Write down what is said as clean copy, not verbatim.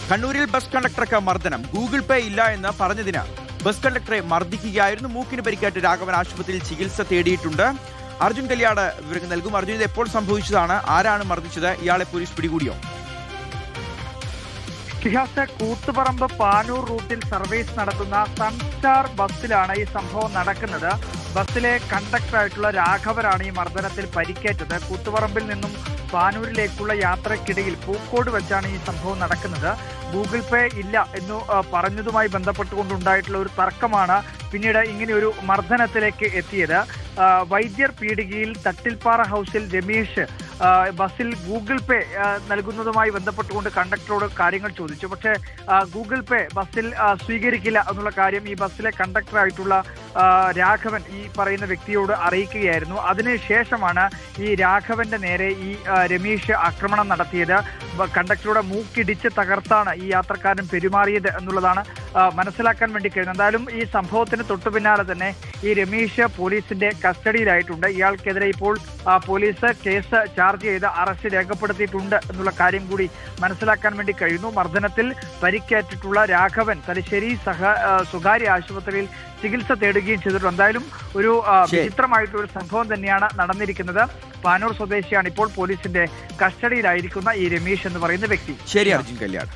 കണ്ണൂരിൽ ബസ് കണ്ടക്ടർക്ക് മർദ്ദനം. ഗൂഗിൾ പേ ഇല്ല എന്ന് പറഞ്ഞതിന് ബസ് കണ്ടക്ടറെ മർദ്ദിക്കുകയായിരുന്നു. മൂക്കിന് പരിക്കേറ്റ് രാഘവൻ ആശുപത്രിയിൽ ചികിത്സ തേടിയിട്ടുണ്ട്. അർജുൻ കല്യാട് വിവരങ്ങൾ നൽകും. അർജുൻ, ഇത് എപ്പോൾ സംഭവിച്ചതാണ്? ആരാണ് മർദ്ദിച്ചത്? ഇയാളെ പോലീസ് പിടികൂടിയോ? ഷിഹാസ്, കൂത്തുപറമ്പ് പാനൂർ റൂട്ടിൽ സർവീസ് നടത്തുന്ന സൺസ്റ്റാർ ബസ്സിലാണ് ഈ സംഭവം നടക്കുന്നത്. ബസ്സിലെ കണ്ടക്ടറായിട്ടുള്ള രാഘവനാണ് ഈ മർദ്ദനത്തിൽ പരിക്കേറ്റത്. കൂത്തുപറമ്പിൽ നിന്നും പാനൂരിലേക്കുള്ള യാത്രക്കിടയിൽ പൂക്കോട് വെച്ചാണ് ഈ സംഭവം നടക്കുന്നത്. ഗൂഗിൾ പേ ഇല്ല എന്ന് പറഞ്ഞതുമായി ബന്ധപ്പെട്ടുകൊണ്ടുണ്ടായിട്ടുള്ള ഒരു തർക്കമാണ് പിന്നീട് ഇങ്ങനെ ഒരു മർദ്ദനത്തിലേക്ക് എത്തിയത്. വൈദ്യർ പീടികയിൽ തട്ടിൽപ്പാറ ഹൗസിൽ രമേശ് ബസ്സിൽ ഗൂഗിൾ പേ നൽകുന്നതുമായി ബന്ധപ്പെട്ടുകൊണ്ട് കണ്ടക്ടറോട് കാര്യങ്ങൾ ചോദിച്ചു. പക്ഷേ ഗൂഗിൾ പേ ബസ്സിൽ സ്വീകരിക്കില്ല എന്നുള്ള കാര്യം ഈ ബസ്സിലെ കണ്ടക്ടറായിട്ടുള്ള രാഘവൻ ഈ പറയുന്ന വ്യക്തിയോട് അറിയിക്കുകയായിരുന്നു. അതിനുശേഷമാണ് ഈ രാഘവന്റെ നേരെ ഈ രമേശ് ആക്രമണം നടത്തിയത്. കണ്ടക്ടറുടെ മൂക്കിടിച്ച് തകർത്താണ് ഈ യാത്രക്കാരൻ പെരുമാറിയത് എന്നുള്ളതാണ് മനസ്സിലാക്കാൻ വേണ്ടി കഴിയുന്നത്. എന്തായാലും ഈ സംഭവത്തിന് തൊട്ടു പിന്നാലെ തന്നെ ഈ രമേശ് പോലീസിന്റെ കസ്റ്റഡിയിലായിട്ടുണ്ട്. ഇയാൾക്കെതിരെ ഇപ്പോൾ പോലീസ് കേസ് ചാർജ് ചെയ്ത് അറസ്റ്റ് രേഖപ്പെടുത്തിയിട്ടുണ്ട് എന്നുള്ള കാര്യം കൂടി മനസ്സിലാക്കാൻ വേണ്ടി കഴിയുന്നു. മർദ്ദനത്തിൽ പരിക്കേറ്റിട്ടുള്ള രാഘവൻ തലശ്ശേരി സ്വകാര്യ ആശുപത്രിയിൽ ചികിത്സ തേടുകയും ചെയ്തിട്ടുണ്ട്. എന്തായാലും ഒരു വിചിത്രമായിട്ടൊരു സംഭവം തന്നെയാണ് നടന്നിരിക്കുന്നത്. പാനൂർ സ്വദേശിയാണ് ഇപ്പോൾ പോലീസിന്റെ കസ്റ്റഡിയിലായിരിക്കുന്ന ഈ രമേശ് എന്ന് പറയുന്ന വ്യക്തി. ശരി, അർജുൻ കല്യാട്.